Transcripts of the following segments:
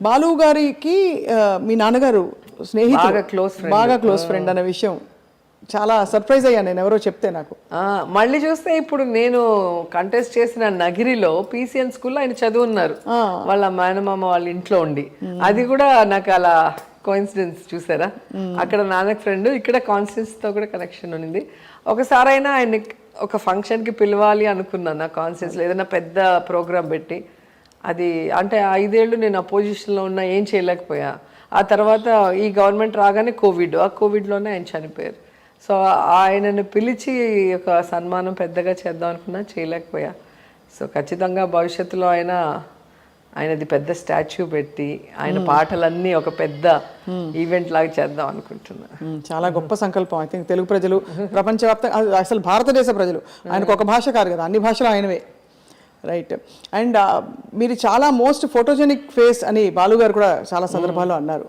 బాలు గారికి మీ నాన్నగారు స్నేహితుడు, బాగా క్లోజ్ ఫ్రెండ్ అనే విషయం చాలా సర్ప్రైజ్ అయ్యాను నేను ఎవరో చెప్తే నాకు. మళ్ళీ చూస్తే ఇప్పుడు నేను కంటెస్ట్ చేసిన నగిరిలో పీసీఎన్ స్కూల్లో ఆయన చదువున్నారు వాళ్ళ మేనమామ వాళ్ళ ఇంట్లో ఉండి. అది కూడా నాకు అలా కోఇన్సిడెన్స్ చూసారా, అక్కడ నాన్నకి ఫ్రెండ్, ఇక్కడ కాన్స్టెన్స్ తో కూడా కనెక్షన్ ఉంది. ఒకసారి అయినా ఆయన ఒక ఫంక్షన్ కి పిలవాలి అనుకున్నాను నా కాన్స్టెన్స్ లో, ఏదైనా పెద్ద ప్రోగ్రామ్ పెట్టి. అది అంటే 5 ఏళ్ళు నేను అపోజిషన్లో ఉన్నా ఏం చేయలేకపోయా. ఆ తర్వాత ఈ గవర్నమెంట్ రాగానే ఆ కోవిడ్లోనే ఆయన చనిపోయారు. సో ఆయనను పిలిచి ఒక సన్మానం పెద్దగా చేద్దాం అనుకున్నా, చేయలేకపోయా. సో ఖచ్చితంగా భవిష్యత్తులో ఆయనది పెద్ద స్టాచ్యూ పెట్టి ఆయన పాటలన్నీ ఒక పెద్ద ఈవెంట్ లాగా చేద్దాం అనుకుంటున్నా. చాలా గొప్ప సంకల్పం. ఐ థింక్ తెలుగు ప్రజలు, ప్రపంచవ్యాప్తంగా, అసలు భారతదేశ ప్రజలు, ఆయనకు ఒక భాష కాదు కదా, అన్ని భాషలు ఆయనవే. రైట్. అండ్ మీరు చాలా మోస్ట్ ఫోటోజెనిక్ ఫేస్ అని బాలు గారు కూడా చాలా సందర్భాల్లో అన్నారు.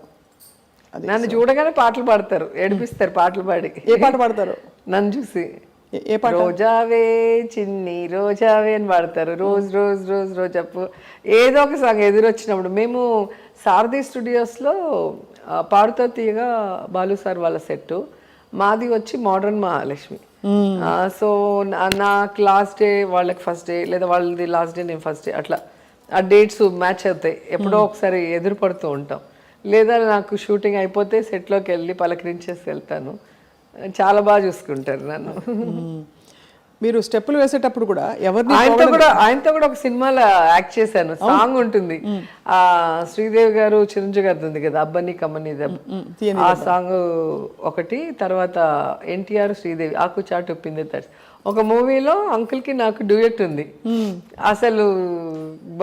నన్ను చూడగానే పాటలు పాడతారు, ఏడిపిస్తారు పాటలు పాడి. ఏ పాట పాడతారు నన్ను చూసి? ఏ పాట? రోజావే చిన్ని రోజావే అని పాడతారు. రోజ్ రోజ్ రోజ్ రోజప్పు ఏదో ఒక సాంగ్ ఎదురొచ్చినప్పుడు. మేము సారథి స్టూడియోస్లో పాడుతో తీయగా బాలు సార్ వాళ్ళ సెట్టు, మాది వచ్చి మోడర్న్ మహాలక్ష్మి. సో నాకు లాస్ట్ డే వాళ్ళకి ఫస్ట్ డే, లేదా వాళ్ళది లాస్ట్ డే నేను ఫస్ట్ డే, అట్లా ఆ డేట్స్ మ్యాచ్ అవుతాయి. ఎప్పుడో ఒకసారి ఎదురు పడుతూ ఉంటాం. లేదా నాకు షూటింగ్ అయిపోతే సెట్లోకి వెళ్ళి పలకరించేసి వెళ్తాను. చాలా బాగా చూసుకుంటారు నన్ను. మీరు స్టెప్పులు వేసేటప్పుడు కూడా ఆయనతో కూడా ఒక సినిమాలో యాక్ట్ చేశాను. సాంగ్ ఉంటుంది, శ్రీదేవి గారు చిరంజీవి గారిది ఉంది కదా, అబ్బని కమ్మని దెబ్బ, ఆ సాంగ్ ఒకటి. తర్వాత ఎన్టీఆర్ శ్రీదేవి ఆకు చాటు పిండి తడిసి ఒక మూవీలో అంకుల్కి నాకు డ్యూయట్ ఉంది. అసలు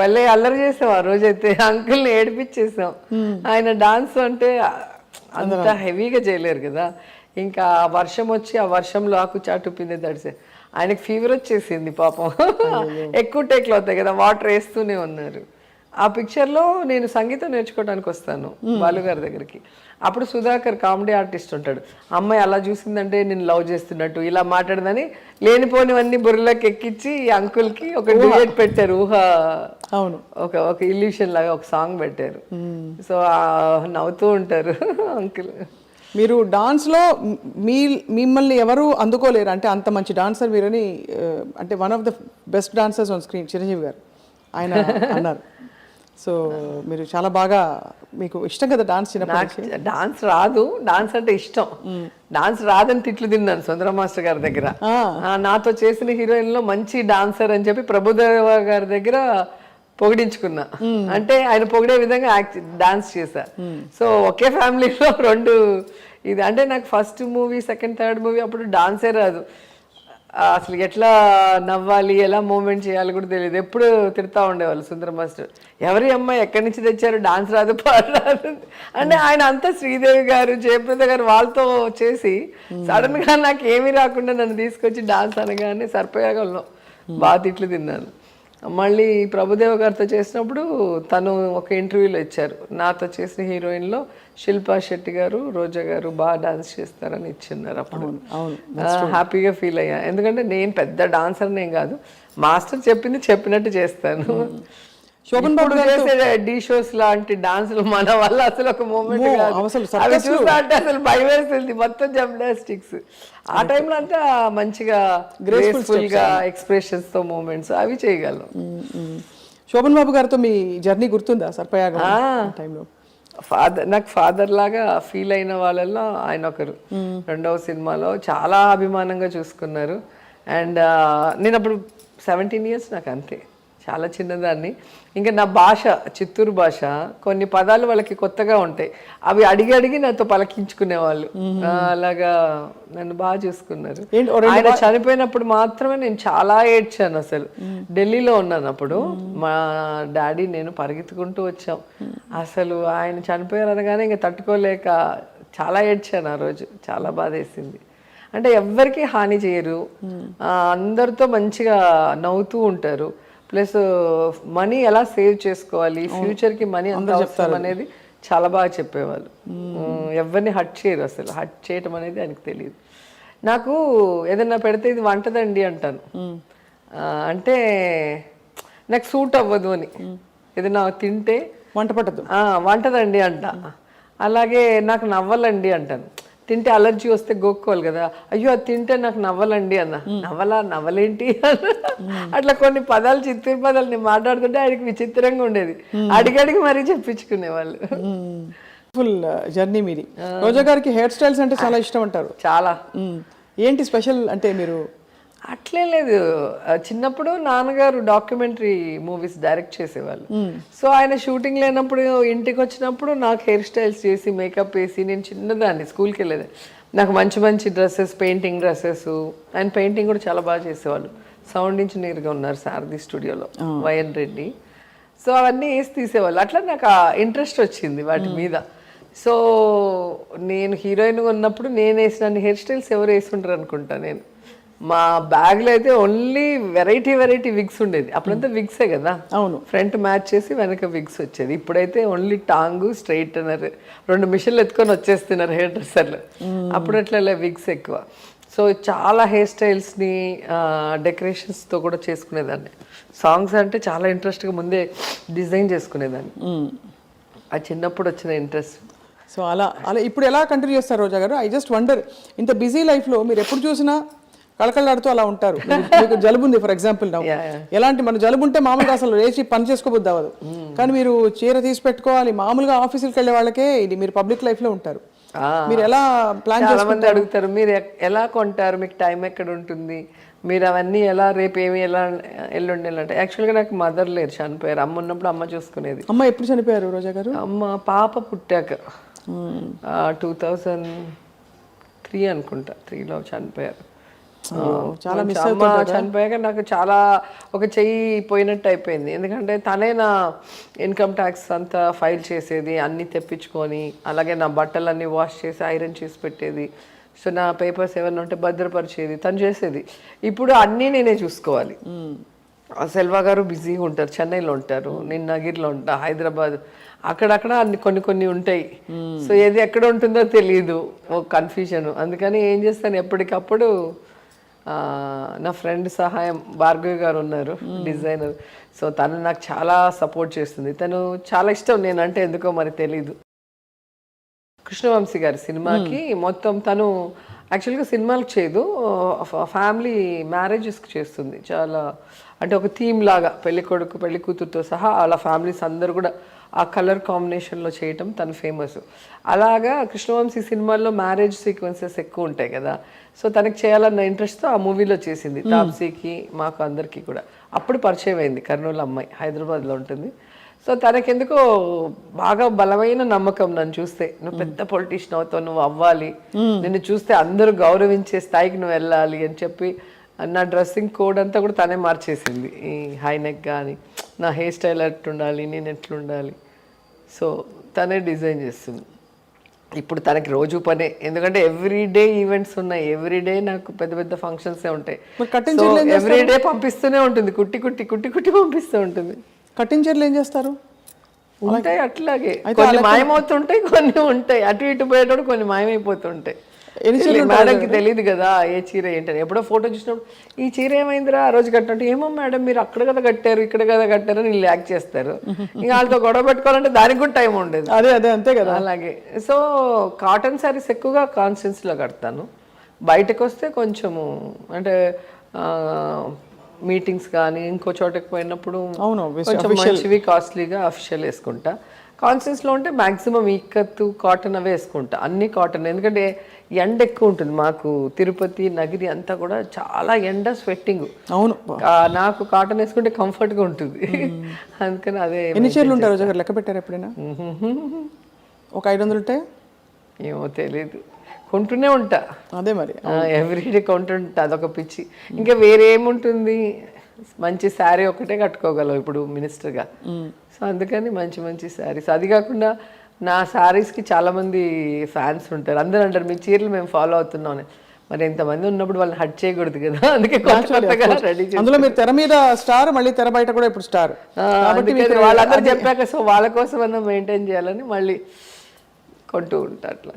భలే అల్లరి చేసాం ఆ రోజైతే, అంకుల్ని ఏడిపించేసాం. ఆయన డాన్స్ అంటే అంత హెవీగా చేయలేరు కదా. ఇంకా వర్షం వచ్చి ఆ వర్షంలో ఆకు చాటు పిండి తడిసే ఆయనకి ఫీవర్ వచ్చేసింది పాపం. ఎక్కువ టేక్లు అవుతాయి కదా, వాటర్ వేస్తూనే ఉన్నారు. ఆ పిక్చర్లో నేను సంగీతం నేర్చుకోవడానికి వస్తాను బాలు గారి దగ్గరికి. అప్పుడు సుధాకర్ కామెడీ ఆర్టిస్ట్ ఉంటాడు, అమ్మాయి అలా చూసిందంటే నేను లవ్ చేస్తున్నట్టు ఇలా మాట్లాడదని లేనిపోనివన్నీ బుర్రలోకి ఎక్కించి అంకుల్కి ఒక డ్యూయట్ పెట్టారు. అవును, ఒక ఇల్యూషన్ లాగా ఒక సాంగ్ పెట్టారు. సో నవ్వుతూ ఉంటారు అంకుల్. మీరు డాన్స్లో మిమ్మల్ని ఎవరు అందుకోలేరు, అంటే అంత మంచి డాన్సర్ మీరని, అంటే one of the best dancers on screen Chiranjeevi గారు ఆయన అన్నారు. సో మీరు చాలా బాగా, మీకు ఇష్టం కదా డాన్స్? చిన్నప్పటి డాన్స్ రాదు, డాన్స్ అంటే ఇష్టం. డాన్స్ రాదని తిట్లు తిన్నాను సుందర మాస్టర్ గారి దగ్గర. నాతో చేసిన హీరోయిన్లో మంచి డాన్సర్ అని చెప్పి ప్రభుదేవ గారి దగ్గర పొగిడించుకున్నా. అంటే ఆయన పొగిడే విధంగా డాన్స్ చేశా. సో ఒకే ఫ్యామిలీలో రెండు ఇది. అంటే నాకు first movie, second, third movie అప్పుడు డాన్సే రాదు. అసలు ఎట్లా నవ్వాలి, ఎలా మూమెంట్ చేయాలి కూడా తెలియదు. ఎప్పుడు తిడతా ఉండేవాళ్ళు సుందర మాస్టర్, ఎవరి అమ్మాయి ఎక్కడి నుంచి తెచ్చారు, డాన్స్ రాదు, పాడరాదు. అంటే ఆయన అంతా శ్రీదేవి గారు, జయప్రద గారు వాళ్ళతో చేసి సడన్ గా నాకు ఏమీ రాకుండా నన్ను తీసుకొచ్చి డాన్స్ అనగానే సరిపోయాగలను. బాగా తిట్లు తిన్నాను. మళ్ళీ ప్రభుదేవ గారితో చేసినప్పుడు తను ఒక ఇంటర్వ్యూలో ఇచ్చారు, నాతో చేసిన హీరోయిన్లో శిల్పా శెట్టి గారు, రోజా గారు బాగా డాన్స్ చేస్తారని ఇచ్చిన్నారు. అప్పుడు హ్యాపీగా ఫీల్ అయ్యా. ఎందుకంటే నేను పెద్ద డాన్సర్ని ఏం కాదు, మాస్టర్ చెప్పింది చెప్పినట్టు చేస్తాను. శోభన్ బాబు చేసే డి షోస్ లాంటి డాన్సులు మన వల్ల అసలు ఒక మూమెంట్ కాదు. అవి చూస్తా అంటే అసలు భయం వేస్తుంది, మొత్తం జిమ్నాస్టిక్స్. ఆ టైంలో అంతా మంచిగా గ్రేస్ఫుల్ గా ఎక్స్ప్రెషన్స్ తో మూమెంట్స్ అవి చేయగలం. శోభన్ బాబు గారితో మీ జర్నీ గుర్తుందా సర్పయాగం టైంలో? నాకు ఫాదర్ లాగా ఫీల్ అయిన వాళ్ళల్లో ఆయన ఒకరు. రెండవ సినిమాలో చాలా అభిమానంగా చూసుకున్నారు. అండ్ నేను అప్పుడు 17 years, నాకు అంతే, చాలా చిన్నదాన్ని. ఇంకా నా భాష చిత్తూరు భాష, కొన్ని పదాలు వాళ్ళకి కొత్తగా ఉంటాయి, అవి అడిగి అడిగి నాతో పలకించుకునేవాళ్ళు. అలాగా నన్ను బాగా చూసుకున్నారు. ఆయన చనిపోయినప్పుడు మాత్రమే నేను చాలా ఏడ్చాను. అసలు ఢిల్లీలో ఉన్నాను అప్పుడు, మా డాడీ నేను పరిగెత్తుకుంటూ వచ్చాం. అసలు ఆయన చనిపోయారు అనగానే ఇంకా తట్టుకోలేక చాలా ఏడ్చాను ఆ రోజు. చాలా బాధ వేసింది. అంటే ఎవ్వరికీ హాని చేయరు, అందరితో మంచిగా నవ్వుతూ ఉంటారు. ప్లస్ మనీ ఎలా సేవ్ చేసుకోవాలి, ఫ్యూచర్కి మనీ ఎంత అవసరం అనేది చాలా బాగా చెప్పేవాళ్ళు. ఎవరిని హట్ చేయరు, అసలు హట్ చేయటం అనేది ఆయనకు తెలియదు. నాకు ఏదన్నా పెడితే ఇది వంటదండి అంటాను, అంటే నాకు సూట్ అవ్వదు అని. ఏదైనా తింటే వంట పట్టదు. వంటదండి అంట. అలాగే నాకు నవ్వలండి అంటాను. తింటే అలర్జీ వస్తే గోక్కోవాలి కదా, అయ్యో అది తింటే నాకు నవ్వలండి అన్న. నవ్వలేంటి అట్లా కొన్ని పదాలు, చిత్తూరు పదాలు నేను మాట్లాడుతుంటే ఆయనకి విచిత్రంగా ఉండేది. అడిగడిగి మరీ చెప్పించుకునేవాళ్ళు. ఫుల్ జర్నీ మీది. రోజా గారికి హెయిర్ స్టైల్స్ అంటే చాలా ఇష్టం అంటారు. చాలా. ఏంటి స్పెషల్ అంటే మీరు? అట్లే లేదు, చిన్నప్పుడు నాన్నగారు డాక్యుమెంటరీ మూవీస్ డైరెక్ట్ చేసేవాళ్ళు. సో ఆయన షూటింగ్ లేనప్పుడు ఇంటికి వచ్చినప్పుడు నాకు హెయిర్ స్టైల్స్ చేసి మేకప్ వేసి, నేను చిన్నదాన్ని స్కూల్కి వెళ్ళేది, నాకు మంచి మంచి డ్రెస్సెస్, పెయింటింగ్ డ్రెస్సెస్, ఆయన పెయింటింగ్ కూడా చాలా బాగా చేసేవాళ్ళు. సౌండ్ ఇంజనీర్గా ఉన్నారు సారథి స్టూడియోలో, వైఎన్ రెడ్డి. సో అవన్నీ వేసి తీసేవాళ్ళు. అట్లా నాకు ఇంట్రెస్ట్ వచ్చింది వాటి మీద. సో నేను హీరోయిన్గా ఉన్నప్పుడు నేను వేసిన హెయిర్ స్టైల్స్ ఎవరు వేసుకుంటారు అనుకుంటా. నేను మా బ్యాగ్లో అయితే ఓన్లీ వెరైటీ విగ్స్ ఉండేది. అప్పుడంతా విగ్సే కదా, అవును, ఫ్రంట్ మ్యాచ్ చేసి వెనక విగ్స్ వచ్చేది. ఇప్పుడైతే ఓన్లీ టాంగు, స్ట్రైటనర్, 2 మిషన్లు ఎత్తుకొని వచ్చేస్తున్నారు హెయిర్ డ్రెస్సర్లు. అప్పుడు అట్లా విగ్స్ ఎక్కువ. సో చాలా హెయిర్ స్టైల్స్ని డెకరేషన్స్తో కూడా చేసుకునేదాన్ని. సాంగ్స్ అంటే చాలా ఇంట్రెస్ట్గా ముందే డిజైన్ చేసుకునేదాన్ని. అది చిన్నప్పుడు వచ్చిన ఇంట్రెస్ట్. సో అలా ఇప్పుడు ఎలా కంటిన్యూ చేస్తారు రోజా గారు? ఐ జస్ట్ వండర్, ఇంత బిజీ లైఫ్లో మీరు ఎప్పుడు చూసినా కళకళలాడుతూ అలా ఉంటారు. మీకు జలుబు ఉంది ఫర్ ఎగ్జాంపుల్, ఎలాంటి మన జలుబు ఉంటే మామూలుగా అసలు లేచి పని చేసుకోబుద్ది అవ్వదు. కానీ మీరు చీర తీసి పెట్టుకోవాలి. మామూలుగా ఆఫీసులకు వెళ్ళే వాళ్ళకే ఇది, మీరు పబ్లిక్ లైఫ్లో ఉంటారు. మీరు ఎలా ప్లాన్ చాలా మంది అడుగుతారు, మీరు ఎలా కొంటారు, మీకు టైం ఎక్కడ ఉంటుంది, మీరు అవన్నీ ఎలా, రేపు ఏమి, ఎలా ఎల్లుండి అంటే. యాక్చువల్గా నాకు మదర్ లేరు, చనిపోయారు. అమ్మ ఉన్నప్పుడు అమ్మ చూసుకునేది. అమ్మ ఎప్పుడు చనిపోయారు రోజా గారు? అమ్మ పాప పుట్టాక 2003 అనుకుంటా, 3లో చనిపోయారు. చాలా మిస్ అమ్మ చనిపోయాక నాకు చాలా ఒక చెయ్యి పోయినట్టు అయిపోయింది. ఎందుకంటే తనే నా ఇన్కమ్ ట్యాక్స్ అంతా ఫైల్ చేసేది, అన్నీ తెప్పించుకొని, అలాగే నా బట్టలన్నీ వాష్ చేసి ఐరన్ చేసి పెట్టేది. సో నా పేపర్స్ ఏమైనా ఉంటే భద్రపరిచేది తను చేసేది. ఇప్పుడు అన్నీ నేనే చూసుకోవాలి. సెల్వా గారు బిజీగా ఉంటారు, చెన్నైలో ఉంటారు, నేను నగిర్లో ఉంటా, హైదరాబాద్, అక్కడక్కడ అన్ని కొన్ని ఉంటాయి. సో ఏది ఎక్కడ ఉంటుందో తెలియదు, ఒక కన్ఫ్యూజన్. అందుకని ఏం చేస్తాను, ఎప్పటికప్పుడు నా ఫ్రెండ్ సహాయం, భార్గవి గారు ఉన్నారు డిజైనర్. సో తను నాకు చాలా సపోర్ట్ చేస్తుంది. తను చాలా ఇష్టం నేనంటే, ఎందుకో మరి తెలీదు. కృష్ణవంశీ గారి సినిమాకి మొత్తం తను యాక్చువల్గా సినిమాలకు చేయదు, ఫ్యామిలీ మ్యారేజెస్కి చేస్తుంది. చాలా అంటే ఒక థీమ్ లాగా పెళ్లి కొడుకు పెళ్లి కూతురుతో సహా అలా ఫ్యామిలీస్ అందరూ కూడా ఆ కలర్ కాంబినేషన్లో చేయటం తను ఫేమస్. అలాగా కృష్ణవంశీ సినిమాల్లో మ్యారేజ్ సీక్వెన్సెస్ ఎక్కువ ఉంటాయి కదా. సో తనకి చేయాలన్న ఇంట్రెస్ట్తో ఆ మూవీలో చేసింది. తాప్సీకి మాకు అందరికీ కూడా అప్పుడు పరిచయం అయింది. కర్నూలు అమ్మాయి, హైదరాబాద్లో ఉంటుంది. సో తనకెందుకో బాగా బలమైన నమ్మకం నన్ను చూస్తే, నువ్వు పెద్ద పొలిటీషియన్ అవుతావు, నువ్వు అవ్వాలి, నిన్ను చూస్తే అందరూ గౌరవించే స్థాయికి నువ్వు వెళ్ళాలి అని చెప్పి నా డ్రెస్సింగ్ కోడ్ అంతా కూడా తనే మార్చేసింది. ఈ హై నెక్ కానీ, నా హెయిర్ స్టైల్ ఎట్లుండాలి, నేను ఎట్లుండాలి, సో తనే డిజైన్ చేస్తుంది. ఇప్పుడు తనకి రోజు పనే, ఎందుకంటే ఎవ్రీడే ఈవెంట్స్ ఉన్నాయి, ఎవ్రీడే నాకు పెద్ద పెద్ద ఫంక్షన్సే ఉంటాయి. ఎవ్రీడే పంపిస్తూనే ఉంటుంది, కుట్టి పంపిస్తూ ఉంటుంది. కటింగ్ చీరలు ఏం చేస్తారు? ఉంటాయి అట్లాగే, కొన్ని మాయమవుతుంటాయి, కొన్ని ఉంటాయి. అటు ఇటు పోయేటప్పుడు కొన్ని మాయమైపోతుంటాయి. మేడంకి తెలియదు కదా ఏ చీర ఏంటని. ఎప్పుడో ఫోటో చూసినప్పుడు ఈ చీర ఏమైందిరా ఆ రోజు కట్టినట్టు, ఏమో మేడం మీరు అక్కడ కదా కట్టారు, ఇక్కడ కదా కట్టారు అని యాక్ట్ చేస్తారు. ఇంకా వాళ్ళతో గొడవ పెట్టుకోవాలంటే దానికి కూడా టైం ఉండేది. అదే అంతే కదా. అలాగే సో కాటన్ శారీస్ ఎక్కువగా కాన్స్టెన్స్లో కడతాను. బయటకు వస్తే కొంచెము అంటే మీటింగ్స్ కానీ ఇంకో చోటకి పోయినప్పుడు కొంచెం మంచివి కాస్ట్లీగా అఫిషియల్ వేసుకుంటా. కాన్స్టెన్స్లో ఉంటే మ్యాక్సిమం ఈకత్తు కాటన్ అవే వేసుకుంటా, అన్ని కాటన్. ఎందుకంటే ఎండ ఎక్కువ ఉంటుంది మాకు, తిరుపతి నగిరి అంతా కూడా చాలా ఎండ, స్వెట్టింగ్. అవును, నాకు కాటన్ వేసుకుంటే కంఫర్ట్గా ఉంటుంది. అందుకని అదే. ఎన్ని చీరలు ఉంటారు లెక్క పెట్టారు ఎప్పుడైనా? ఒక 500 ఉంటాయి ఏమో తెలీదు, కొంటూనే ఉంటా. అదే మరి ఎవ్రీడే కొంటుంటా, అదొక పిచ్చి. ఇంకా వేరే ఏముంటుంది, మంచి శారీ ఒకటే కట్టుకోగలవు ఇప్పుడు మినిస్టర్గా. సో అందుకని మంచి మంచి శారీస్. అది కాకుండా నా శారీస్కి చాలామంది ఫ్యాన్స్ ఉంటారు. అందరూ అంటారు మీ చీరలు మేము ఫాలో అవుతున్నాం. మరి ఎంతమంది ఉన్నప్పుడు వాళ్ళని హట్ చేయకూడదు కదా, అందుకే రెడీ. అందులో మీరు తెర మీద స్టార్, మళ్ళీ తెర బయట కూడా ఇప్పుడు స్టార్. వాళ్ళందరూ చెప్పాక సో వాళ్ళ కోసం అన్నా మెయింటైన్ చేయాలని మళ్ళీ కొంటూ ఉంటా అట్లా.